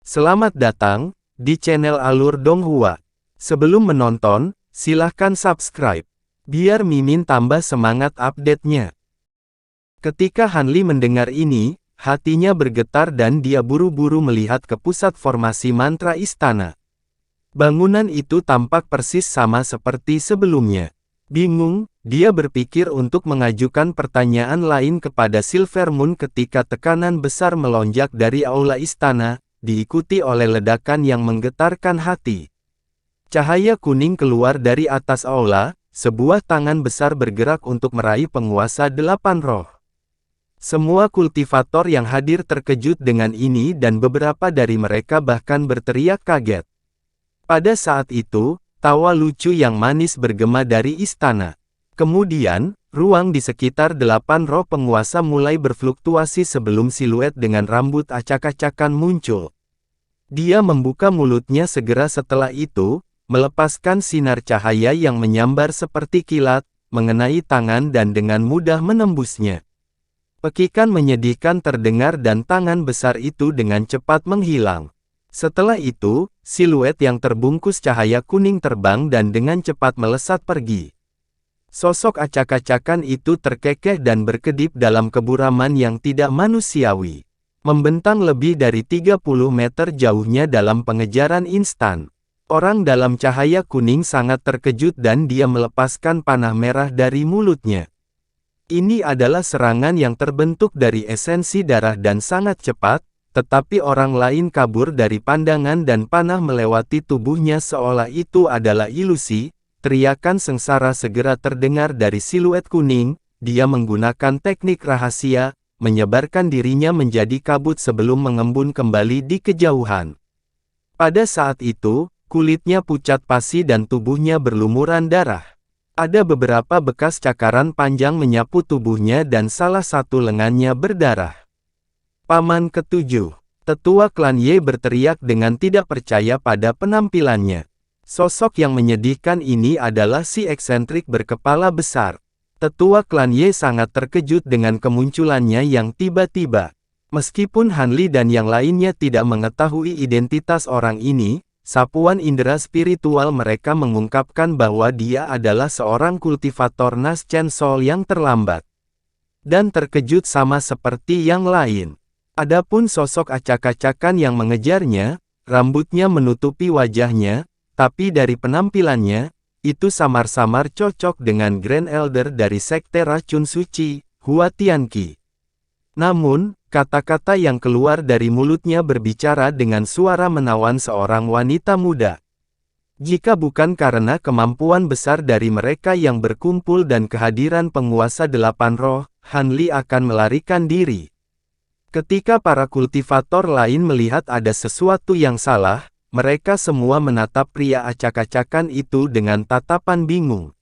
Selamat datang di channel Alur Donghua. Sebelum menonton, silahkan subscribe, biar Mimin tambah semangat update-nya. Ketika Hanli mendengar ini, hatinya bergetar dan dia buru-buru melihat ke pusat formasi mantra istana. Bangunan itu tampak persis sama seperti sebelumnya. Bingung, dia berpikir untuk mengajukan pertanyaan lain kepada Silver Moon ketika tekanan besar melonjak dari aula istana, diikuti oleh ledakan yang menggetarkan hati. Cahaya kuning keluar dari atas aula, sebuah tangan besar bergerak untuk meraih penguasa 8 roh. Semua kultivator yang hadir terkejut dengan ini dan beberapa dari mereka bahkan berteriak kaget. Pada saat itu, tawa lucu yang manis bergema dari istana. Kemudian, ruang di sekitar 8 roh penguasa mulai berfluktuasi sebelum siluet dengan rambut acak-acakan muncul. Dia membuka mulutnya segera setelah itu, melepaskan sinar cahaya yang menyambar seperti kilat, mengenai tangan dan dengan mudah menembusnya. Pekikan menyedihkan terdengar dan tangan besar itu dengan cepat menghilang. Setelah itu, siluet yang terbungkus cahaya kuning terbang dan dengan cepat melesat pergi. Sosok acak-acakan itu terkekeh dan berkedip dalam keburaman yang tidak manusiawi. Membentang lebih dari 30 meter jauhnya dalam pengejaran instan. Orang dalam cahaya kuning sangat terkejut dan dia melepaskan panah merah dari mulutnya. Ini adalah serangan yang terbentuk dari esensi darah dan sangat cepat, tetapi orang lain kabur dari pandangan dan panah melewati tubuhnya seolah itu adalah ilusi. Teriakan sengsara segera terdengar dari siluet kuning. Dia menggunakan teknik rahasia, menyebarkan dirinya menjadi kabut sebelum mengembun kembali di kejauhan. Pada saat itu, kulitnya pucat pasi dan tubuhnya berlumuran darah. Ada beberapa bekas cakaran panjang menyapu tubuhnya dan salah satu lengannya berdarah. Paman ketujuh, tetua klan Ye berteriak dengan tidak percaya pada penampilannya. Sosok yang menyedihkan ini adalah si eksentrik berkepala besar. Tetua klan Ye sangat terkejut dengan kemunculannya yang tiba-tiba. Meskipun Hanli dan yang lainnya tidak mengetahui identitas orang ini, sapuan indera spiritual mereka mengungkapkan bahwa dia adalah seorang kultivator Nas Chen Sol yang terlambat. Dan terkejut sama seperti yang lain. Adapun sosok acak-acakan yang mengejarnya, rambutnya menutupi wajahnya, tapi dari penampilannya, itu samar-samar cocok dengan Grand Elder dari Sekte Racun Suci, Hua Tianqi. Namun, kata-kata yang keluar dari mulutnya berbicara dengan suara menawan seorang wanita muda. Jika bukan karena kemampuan besar dari mereka yang berkumpul dan kehadiran penguasa 8 roh, Hanli akan melarikan diri. Ketika para kultivator lain melihat ada sesuatu yang salah, mereka semua menatap pria acak-acakan itu dengan tatapan bingung.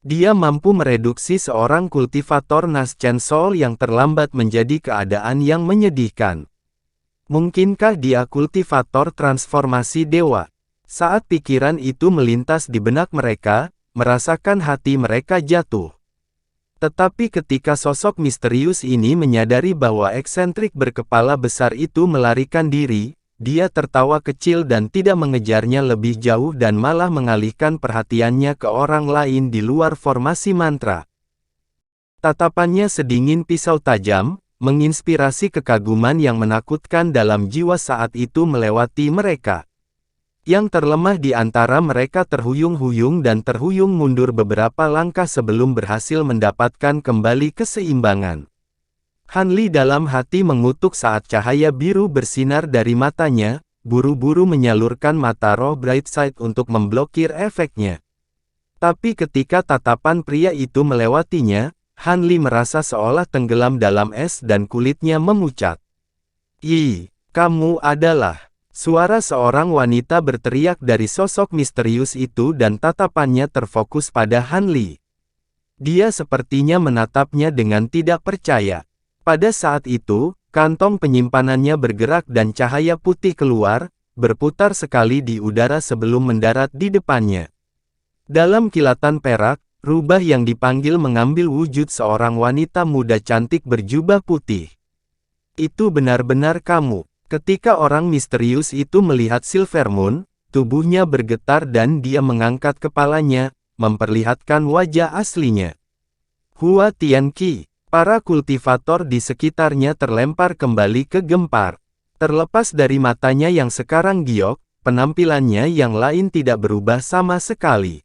Dia mampu mereduksi seorang kultivator Nas Chen Sol yang terlambat menjadi keadaan yang menyedihkan. Mungkinkah dia kultivator transformasi dewa? Saat pikiran itu melintas di benak mereka, merasakan hati mereka jatuh. Tetapi ketika sosok misterius ini menyadari bahwa eksentrik berkepala besar itu melarikan diri, dia tertawa kecil dan tidak mengejarnya lebih jauh dan malah mengalihkan perhatiannya ke orang lain di luar formasi mantra. Tatapannya sedingin pisau tajam, menginspirasi kekaguman yang menakutkan dalam jiwa saat itu melewati mereka. Yang terlemah di antara mereka terhuyung-huyung dan terhuyung mundur beberapa langkah sebelum berhasil mendapatkan kembali keseimbangan. Hanli dalam hati mengutuk saat cahaya biru bersinar dari matanya, buru-buru menyalurkan mata roh Bright Side untuk memblokir efeknya. Tapi ketika tatapan pria itu melewatinya, Hanli merasa seolah tenggelam dalam es dan kulitnya memucat. "Yi, kamu adalah..." Suara seorang wanita berteriak dari sosok misterius itu dan tatapannya terfokus pada Hanli. Dia sepertinya menatapnya dengan tidak percaya. Pada saat itu, kantong penyimpanannya bergerak dan cahaya putih keluar, berputar sekali di udara sebelum mendarat di depannya. Dalam kilatan perak, rubah yang dipanggil mengambil wujud seorang wanita muda cantik berjubah putih. "Itu benar-benar kamu." Ketika orang misterius itu melihat Silver Moon, tubuhnya bergetar dan dia mengangkat kepalanya, memperlihatkan wajah aslinya. Hua Tianqi. Para kultivator di sekitarnya terlempar kembali ke gempar. Terlepas dari matanya yang sekarang giok, penampilannya yang lain tidak berubah sama sekali.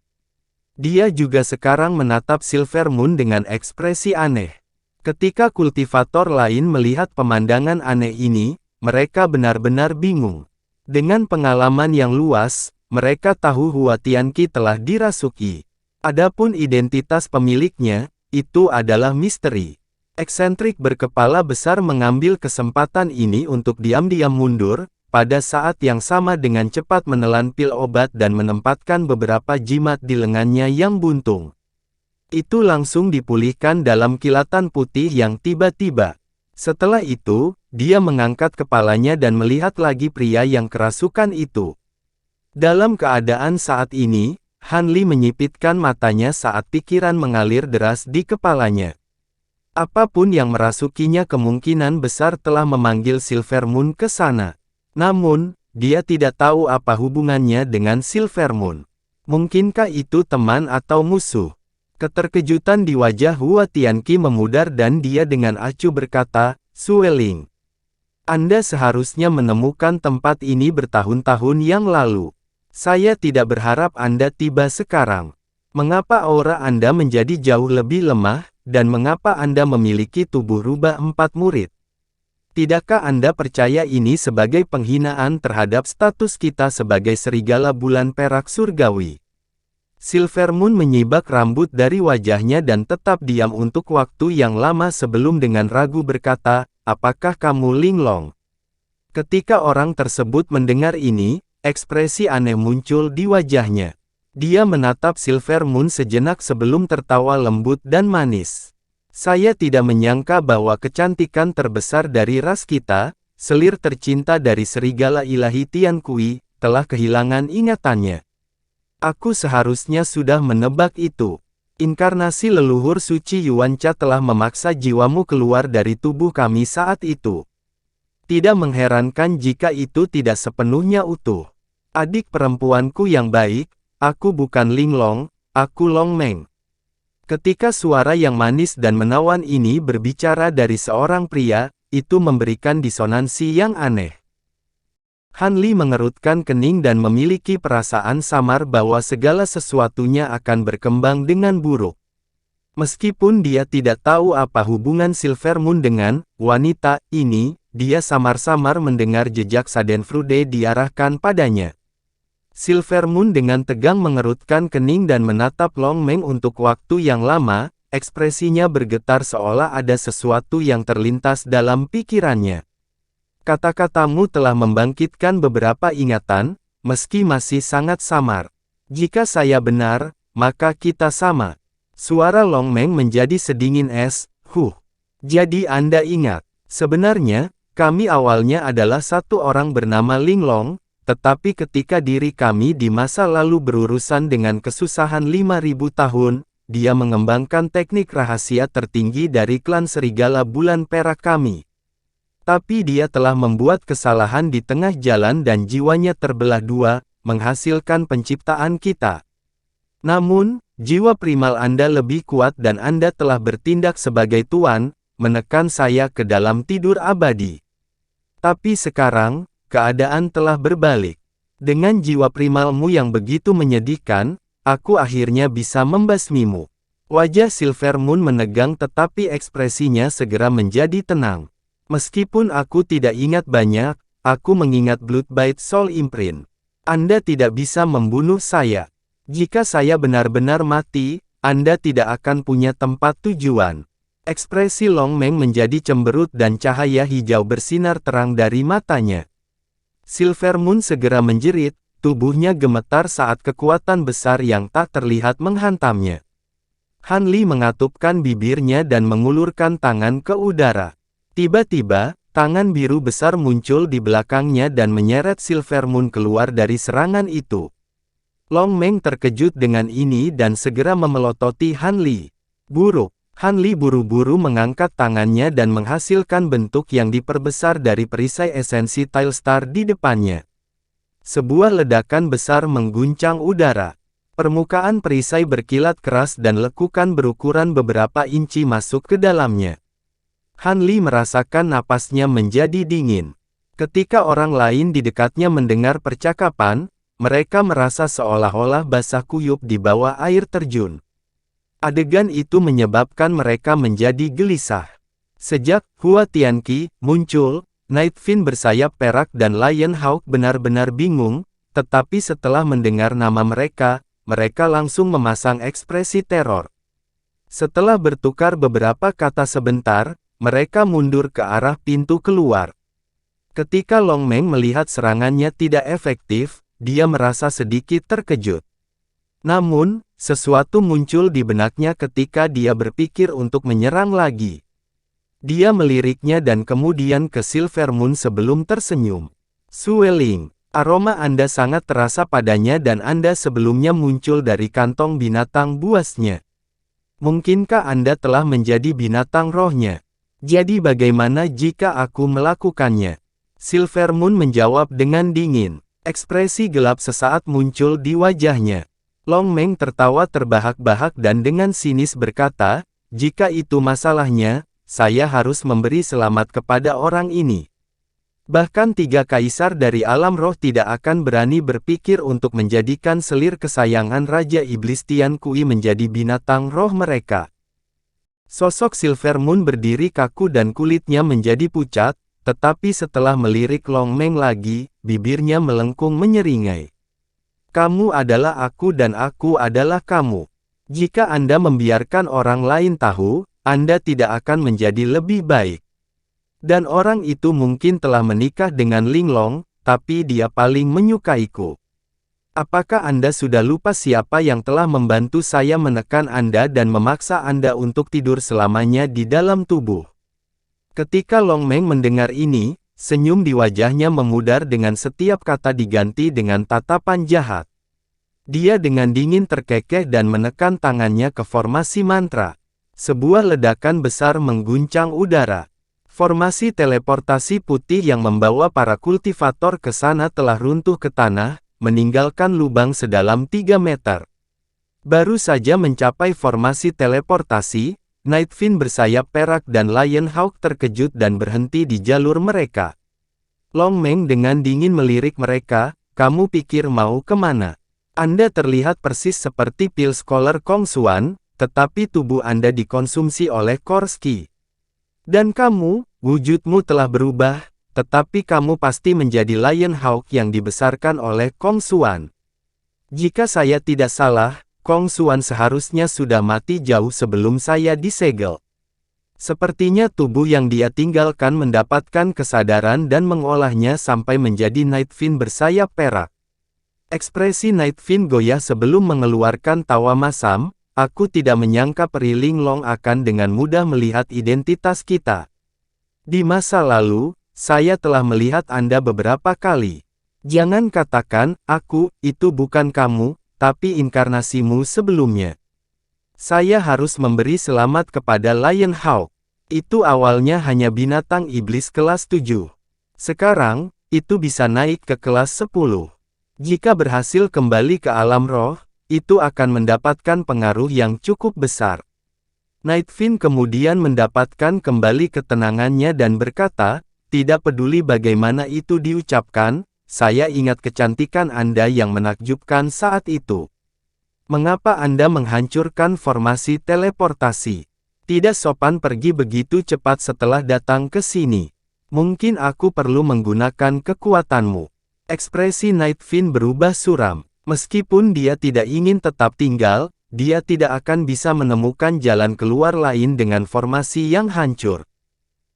Dia juga sekarang menatap Silver Moon dengan ekspresi aneh. Ketika kultivator lain melihat pemandangan aneh ini, mereka benar-benar bingung. Dengan pengalaman yang luas, mereka tahu Hua Tianqi telah dirasuki. Adapun identitas pemiliknya, itu adalah misteri. Eksentrik berkepala besar mengambil kesempatan ini untuk diam-diam mundur, pada saat yang sama dengan cepat menelan pil obat dan menempatkan beberapa jimat di lengannya yang buntung. Itu langsung dipulihkan dalam kilatan putih yang tiba-tiba. Setelah itu, dia mengangkat kepalanya dan melihat lagi pria yang kerasukan itu. Dalam keadaan saat ini, Han Li menyipitkan matanya saat pikiran mengalir deras di kepalanya. Apapun yang merasukinya kemungkinan besar telah memanggil Silver Moon ke sana. Namun, dia tidak tahu apa hubungannya dengan Silver Moon. Mungkinkah itu teman atau musuh? Keterkejutan di wajah Hua Tianqi memudar dan dia dengan acuh berkata, "Sueling, Anda seharusnya menemukan tempat ini bertahun-tahun yang lalu. Saya tidak berharap Anda tiba sekarang. Mengapa aura Anda menjadi jauh lebih lemah, dan mengapa Anda memiliki tubuh rubah 4 murid? Tidakkah Anda percaya ini sebagai penghinaan terhadap status kita sebagai serigala bulan perak surgawi?" Silver Moon menyibak rambut dari wajahnya dan tetap diam untuk waktu yang lama sebelum dengan ragu berkata, "Apakah kamu Linglong?" Ketika orang tersebut mendengar ini, ekspresi aneh muncul di wajahnya. Dia menatap Silver Moon sejenak sebelum tertawa lembut dan manis. "Saya tidak menyangka bahwa kecantikan terbesar dari ras kita, selir tercinta dari serigala ilahi Tianqi, telah kehilangan ingatannya. Aku seharusnya sudah menebak itu. Inkarnasi leluhur suci Yuancha telah memaksa jiwamu keluar dari tubuh kami saat itu. Tidak mengherankan jika itu tidak sepenuhnya utuh. Adik perempuanku yang baik, aku bukan Linglong, aku Long Meng." Ketika suara yang manis dan menawan ini berbicara dari seorang pria, itu memberikan disonansi yang aneh. Han Li mengerutkan kening dan memiliki perasaan samar bahwa segala sesuatunya akan berkembang dengan buruk. Meskipun dia tidak tahu apa hubungan Silver Moon dengan wanita ini, dia samar-samar mendengar jejak Schadenfreude diarahkan padanya. Silver Moon dengan tegang mengerutkan kening dan menatap Long Meng untuk waktu yang lama, ekspresinya bergetar seolah ada sesuatu yang terlintas dalam pikirannya. "Kata-katamu telah membangkitkan beberapa ingatan, meski masih sangat samar. Jika saya benar, maka kita sama." Suara Long Meng menjadi sedingin es. Jadi Anda ingat, sebenarnya, kami awalnya adalah satu orang bernama Linglong, tetapi ketika diri kami di masa lalu berurusan dengan kesusahan 5.000 tahun, dia mengembangkan teknik rahasia tertinggi dari klan serigala bulan perak kami. Tapi dia telah membuat kesalahan di tengah jalan dan jiwanya terbelah dua, menghasilkan penciptaan kita. Namun, jiwa primal Anda lebih kuat dan Anda telah bertindak sebagai tuan, menekan saya ke dalam tidur abadi. Tapi sekarang, keadaan telah berbalik. Dengan jiwa primalmu yang begitu menyedihkan, aku akhirnya bisa membasmimu. Wajah Silver Moon menegang tetapi ekspresinya segera menjadi tenang. "Meskipun aku tidak ingat banyak, aku mengingat Bloodbite Soul Imprint. Anda tidak bisa membunuh saya. Jika saya benar-benar mati, Anda tidak akan punya tempat tujuan." Ekspresi Long Meng menjadi cemberut dan cahaya hijau bersinar terang dari matanya. Silver Moon segera menjerit, tubuhnya gemetar saat kekuatan besar yang tak terlihat menghantamnya. Han Li mengatupkan bibirnya dan mengulurkan tangan ke udara. Tiba-tiba, tangan biru besar muncul di belakangnya dan menyeret Silver Moon keluar dari serangan itu. Long Meng terkejut dengan ini dan segera memelototi Han Li. "Buruk, Han Li buru-buru mengangkat tangannya dan menghasilkan bentuk yang diperbesar dari perisai esensi Tile Star di depannya. Sebuah ledakan besar mengguncang udara. Permukaan perisai berkilat keras dan lekukan berukuran beberapa inci masuk ke dalamnya. Han Li merasakan napasnya menjadi dingin. Ketika orang lain di dekatnya mendengar percakapan, mereka merasa seolah-olah basah kuyup di bawah air terjun. Adegan itu menyebabkan mereka menjadi gelisah. Sejak Hua Tianqi muncul, Night Fiend bersayap perak dan Lion Hawk benar-benar bingung, tetapi setelah mendengar nama mereka, mereka langsung memasang ekspresi teror. Setelah bertukar beberapa kata sebentar, mereka mundur ke arah pintu keluar. Ketika Long Meng melihat serangannya tidak efektif, dia merasa sedikit terkejut. Namun, sesuatu muncul di benaknya ketika dia berpikir untuk menyerang lagi. Dia meliriknya dan kemudian ke Silver Moon sebelum tersenyum. Sueling, aroma Anda sangat terasa padanya dan Anda sebelumnya muncul dari kantong binatang buasnya. Mungkinkah Anda telah menjadi binatang rohnya? Jadi bagaimana jika aku melakukannya? Silver Moon menjawab dengan dingin. Ekspresi gelap sesaat muncul di wajahnya. Long Meng tertawa terbahak-bahak dan dengan sinis berkata, jika itu masalahnya, saya harus memberi selamat kepada orang ini. Bahkan 3 kaisar dari alam roh tidak akan berani berpikir untuk menjadikan selir kesayangan Raja Iblis Tian Kui menjadi binatang roh mereka. Sosok Silver Moon berdiri kaku dan kulitnya menjadi pucat, tetapi setelah melirik Long Meng lagi, bibirnya melengkung menyeringai. Kamu adalah aku dan aku adalah kamu. Jika Anda membiarkan orang lain tahu, Anda tidak akan menjadi lebih baik. Dan orang itu mungkin telah menikah dengan Linglong, tapi dia paling menyukaiku. Apakah Anda sudah lupa siapa yang telah membantu saya menekan Anda dan memaksa Anda untuk tidur selamanya di dalam tubuh? Ketika Long Meng mendengar ini, senyum di wajahnya memudar dengan setiap kata diganti dengan tatapan jahat. Dia dengan dingin terkekeh dan menekan tangannya ke formasi mantra. Sebuah ledakan besar mengguncang udara. Formasi teleportasi putih yang membawa para kultivator ke sana telah runtuh ke tanah, meninggalkan lubang sedalam 3 meter. Baru saja mencapai formasi teleportasi, Night Fiend bersayap perak dan Lion Hawk terkejut dan berhenti di jalur mereka. Long Meng dengan dingin melirik mereka, kamu pikir mau kemana? Anda terlihat persis seperti pil Scholar Kong Xuan, tetapi tubuh Anda dikonsumsi oleh Korski. Dan kamu, wujudmu telah berubah, tetapi kamu pasti menjadi Lion Hawk yang dibesarkan oleh Kong Xuan. Jika saya tidak salah, Kong Xuan seharusnya sudah mati jauh sebelum saya disegel. Sepertinya tubuh yang dia tinggalkan mendapatkan kesadaran dan mengolahnya sampai menjadi Night Fiend bersayap perak. Ekspresi Night Fiend goyah sebelum mengeluarkan tawa masam, aku tidak menyangka Peri Linglong akan dengan mudah melihat identitas kita. Di masa lalu, saya telah melihat Anda beberapa kali. Jangan katakan, aku, itu bukan kamu, tapi inkarnasimu sebelumnya. Saya harus memberi selamat kepada Lion Hawk. Itu awalnya hanya binatang iblis kelas 7. Sekarang, itu bisa naik ke kelas 10. Jika berhasil kembali ke alam roh, itu akan mendapatkan pengaruh yang cukup besar. Night Fiend kemudian mendapatkan kembali ketenangannya dan berkata, tidak peduli bagaimana itu diucapkan, saya ingat kecantikan Anda yang menakjubkan saat itu. Mengapa Anda menghancurkan formasi teleportasi? Tidak sopan pergi begitu cepat setelah datang ke sini. Mungkin aku perlu menggunakan kekuatanmu. Ekspresi Night Fiend berubah suram. Meskipun dia tidak ingin tetap tinggal, dia tidak akan bisa menemukan jalan keluar lain dengan formasi yang hancur.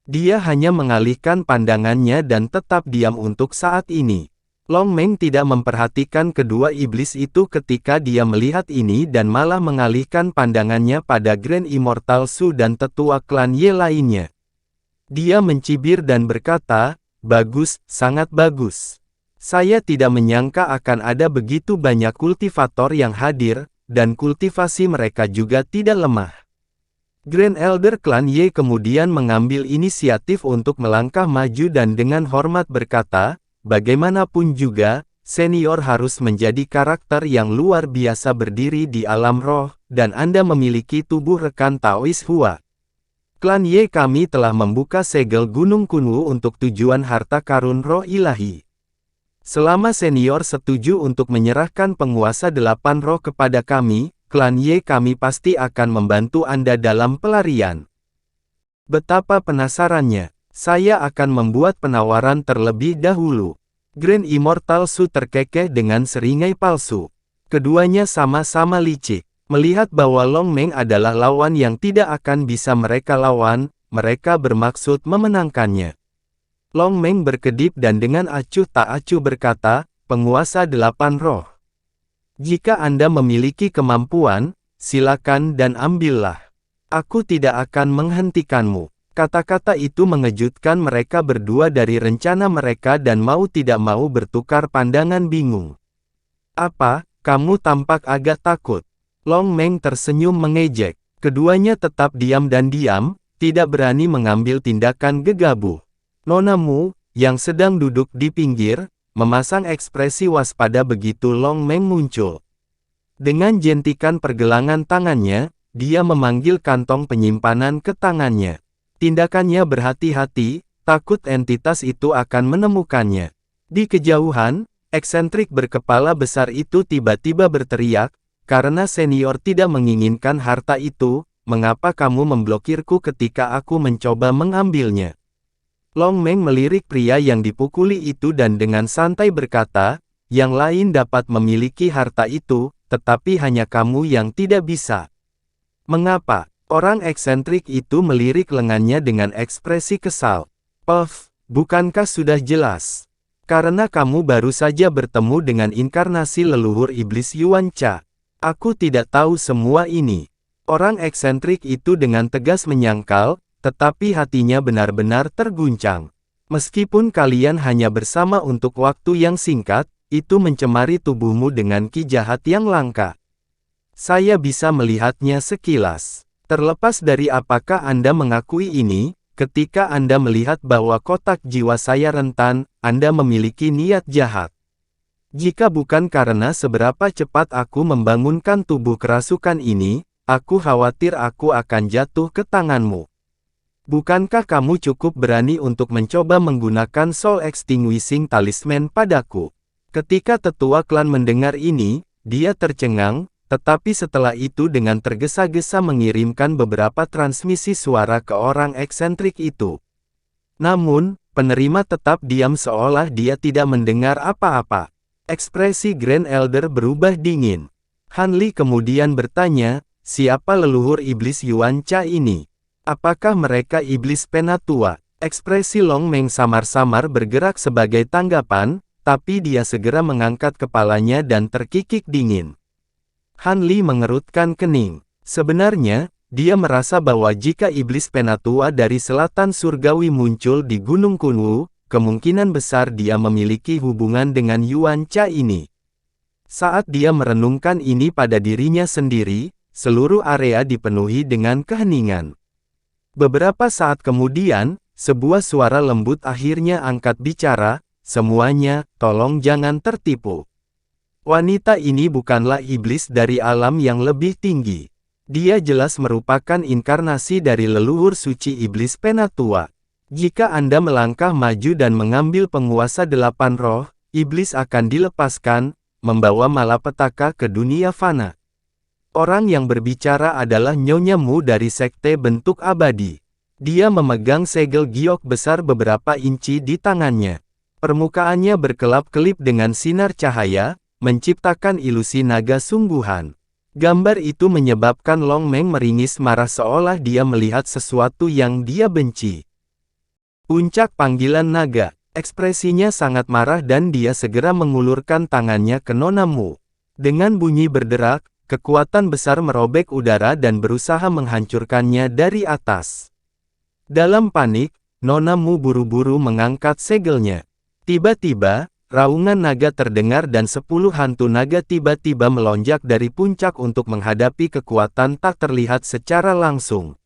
Dia hanya mengalihkan pandangannya dan tetap diam untuk saat ini. Long Meng tidak memperhatikan kedua iblis itu ketika dia melihat ini dan malah mengalihkan pandangannya pada Grand Immortal Su dan tetua klan Ye lainnya. Dia mencibir dan berkata, bagus, sangat bagus. Saya tidak menyangka akan ada begitu banyak kultivator yang hadir, dan kultivasi mereka juga tidak lemah. Grand Elder Klan Ye kemudian mengambil inisiatif untuk melangkah maju dan dengan hormat berkata, bagaimanapun juga, senior harus menjadi karakter yang luar biasa berdiri di alam roh, dan Anda memiliki tubuh rekan Taois Hua. Klan Ye kami telah membuka segel Gunung Kunwu untuk tujuan harta karun roh ilahi. Selama senior setuju untuk menyerahkan penguasa 8 roh kepada kami, Klan Ye kami pasti akan membantu Anda dalam pelarian. Betapa penasarannya, saya akan membuat penawaran terlebih dahulu. Grand Immortal Su terkekeh dengan seringai palsu. Keduanya sama-sama licik. Melihat bahwa Long Meng adalah lawan yang tidak akan bisa mereka lawan, mereka bermaksud memenangkannya. Long Meng berkedip dan dengan acuh tak acuh berkata, penguasa 8 roh. Jika Anda memiliki kemampuan, silakan dan ambillah. Aku tidak akan menghentikanmu. Kata-kata itu mengejutkan mereka berdua dari rencana mereka dan mau tidak mau bertukar pandangan bingung. Apa, kamu tampak agak takut? Long Meng tersenyum mengejek. Keduanya tetap diam dan diam, tidak berani mengambil tindakan gegabah. Nona Mu, yang sedang duduk di pinggir, memasang ekspresi waspada begitu Long Meng muncul. Dengan jentikan pergelangan tangannya, dia memanggil kantong penyimpanan ke tangannya. Tindakannya berhati-hati, takut entitas itu akan menemukannya. Di kejauhan, eksentrik berkepala besar itu tiba-tiba berteriak, karena senior tidak menginginkan harta itu, mengapa kamu memblokirku ketika aku mencoba mengambilnya? Long Meng melirik pria yang dipukuli itu dan dengan santai berkata, yang lain dapat memiliki harta itu, tetapi hanya kamu yang tidak bisa. Mengapa? Orang eksentrik itu melirik lengannya dengan ekspresi kesal. Puff, bukankah sudah jelas? Karena kamu baru saja bertemu dengan inkarnasi leluhur iblis Yuan Cha. Aku tidak tahu semua ini. Orang eksentrik itu dengan tegas menyangkal, tetapi hatinya benar-benar terguncang. Meskipun kalian hanya bersama untuk waktu yang singkat, itu mencemari tubuhmu dengan ki jahat yang langka. Saya bisa melihatnya sekilas. Terlepas dari apakah Anda mengakui ini, ketika Anda melihat bahwa kotak jiwa saya rentan, Anda memiliki niat jahat. Jika bukan karena seberapa cepat aku membangunkan tubuh kerasukan ini, aku khawatir aku akan jatuh ke tanganmu. Bukankah kamu cukup berani untuk mencoba menggunakan Soul Extinguishing Talisman padaku? Ketika tetua klan mendengar ini, dia tercengang, tetapi setelah itu dengan tergesa-gesa mengirimkan beberapa transmisi suara ke orang eksentrik itu. Namun, penerima tetap diam seolah dia tidak mendengar apa-apa. Ekspresi Grand Elder berubah dingin. Han Li kemudian bertanya, siapa leluhur iblis Yuan Cha ini? Apakah mereka iblis penatua? Ekspresi Long Meng samar-samar bergerak sebagai tanggapan, tapi dia segera mengangkat kepalanya dan terkikik dingin. Han Li mengerutkan kening. Sebenarnya, dia merasa bahwa jika iblis penatua dari selatan surgawi muncul di Gunung Kunwu, kemungkinan besar dia memiliki hubungan dengan Yuan Cha ini. Saat dia merenungkan ini pada dirinya sendiri, seluruh area dipenuhi dengan keheningan. Beberapa saat kemudian, sebuah suara lembut akhirnya angkat bicara, semuanya, tolong jangan tertipu. Wanita ini bukanlah iblis dari alam yang lebih tinggi. Dia jelas merupakan inkarnasi dari leluhur suci iblis penatua. Jika Anda melangkah maju dan mengambil penguasa 8 roh, iblis akan dilepaskan, membawa malapetaka ke dunia fana. Orang yang berbicara adalah Nyonya Mu dari Sekte Bentuk Abadi. Dia memegang segel giok besar beberapa inci di tangannya. Permukaannya berkelap-kelip dengan sinar cahaya, menciptakan ilusi naga sungguhan. Gambar itu menyebabkan Long Meng meringis marah seolah dia melihat sesuatu yang dia benci. Puncak panggilan naga. Ekspresinya sangat marah dan dia segera mengulurkan tangannya ke Nona Mu. Dengan bunyi berderak, kekuatan besar merobek udara dan berusaha menghancurkannya dari atas. Dalam panik, Nona Mu buru-buru mengangkat segelnya. Tiba-tiba, raungan naga terdengar dan 10 hantu naga tiba-tiba melonjak dari puncak untuk menghadapi kekuatan tak terlihat secara langsung.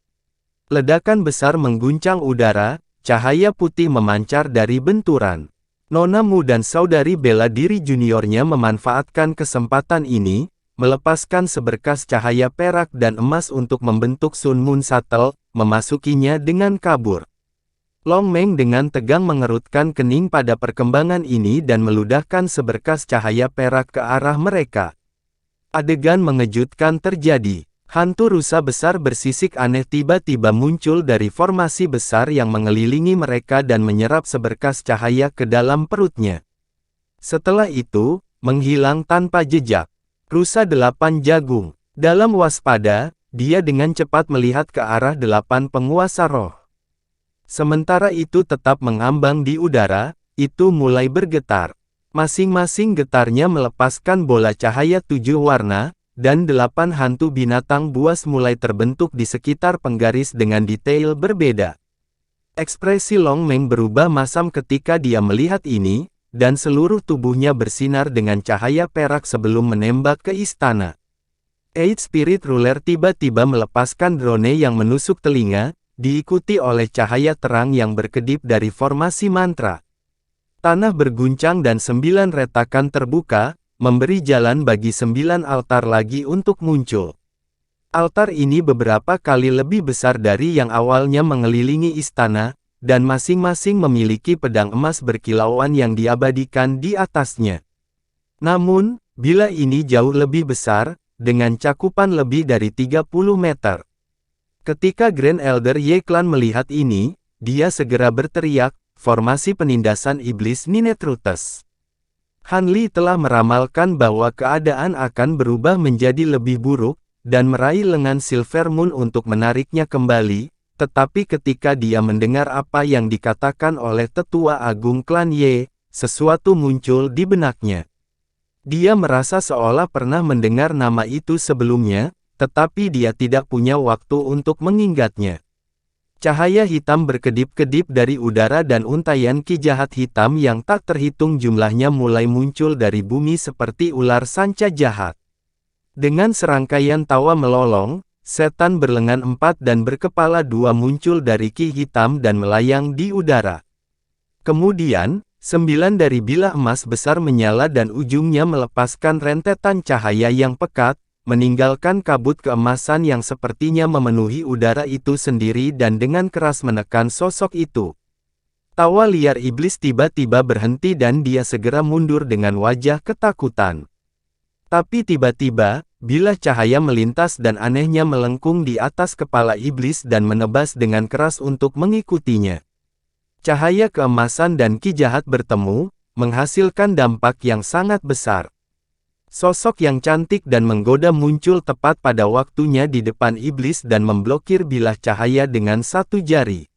Ledakan besar mengguncang udara, cahaya putih memancar dari benturan. Nona Mu dan saudari bela diri juniornya memanfaatkan kesempatan ini, melepaskan seberkas cahaya perak dan emas untuk membentuk Sun Moon Shuttle, memasukinya dengan kabur. Long Meng dengan tegang mengerutkan kening pada perkembangan ini dan meludahkan seberkas cahaya perak ke arah mereka. Adegan mengejutkan terjadi. Hantu rusa besar bersisik aneh tiba-tiba muncul dari formasi besar yang mengelilingi mereka dan menyerap seberkas cahaya ke dalam perutnya. Setelah itu, menghilang tanpa jejak. Rusa 8 jagung. Dalam waspada, dia dengan cepat melihat ke arah 8 penguasa roh. Sementara itu tetap mengambang di udara, itu mulai bergetar. Masing-masing getarnya melepaskan bola cahaya 7 warna, dan 8 hantu binatang buas mulai terbentuk di sekitar penggaris dengan detail berbeda. Ekspresi Long Meng berubah masam ketika dia melihat ini, dan seluruh tubuhnya bersinar dengan cahaya perak sebelum menembak ke istana. Eight Spirit Ruler tiba-tiba melepaskan drone yang menusuk telinga, diikuti oleh cahaya terang yang berkedip dari formasi mantra. Tanah berguncang dan 9 retakan terbuka, memberi jalan bagi 9 altar lagi untuk muncul. Altar ini beberapa kali lebih besar dari yang awalnya mengelilingi istana, dan masing-masing memiliki pedang emas berkilauan yang diabadikan di atasnya. Namun, bila ini jauh lebih besar, dengan cakupan lebih dari 30 meter. Ketika Grand Elder Ye Clan melihat ini, dia segera berteriak, formasi penindasan iblis Ninetrutus. Han Li telah meramalkan bahwa keadaan akan berubah menjadi lebih buruk, dan meraih lengan Silver Moon untuk menariknya kembali, tetapi ketika dia mendengar apa yang dikatakan oleh tetua agung klan Ye, sesuatu muncul di benaknya. Dia merasa seolah pernah mendengar nama itu sebelumnya, tetapi dia tidak punya waktu untuk mengingatnya. Cahaya hitam berkedip-kedip dari udara dan untaian ki jahat hitam yang tak terhitung jumlahnya mulai muncul dari bumi seperti ular sanca jahat. Dengan serangkaian tawa melolong, setan berlengan 4 dan berkepala 2 muncul dari ki hitam dan melayang di udara. Kemudian, 9 dari bilah emas besar menyala dan ujungnya melepaskan rentetan cahaya yang pekat, meninggalkan kabut keemasan yang sepertinya memenuhi udara itu sendiri dan dengan keras menekan sosok itu. Tawa liar iblis tiba-tiba berhenti dan dia segera mundur dengan wajah ketakutan. Tapi tiba-tiba, bilah cahaya melintas dan anehnya melengkung di atas kepala iblis dan menebas dengan keras untuk mengikutinya. Cahaya keemasan dan ki jahat bertemu, menghasilkan dampak yang sangat besar. Sosok yang cantik dan menggoda muncul tepat pada waktunya di depan iblis dan memblokir bilah cahaya dengan satu jari.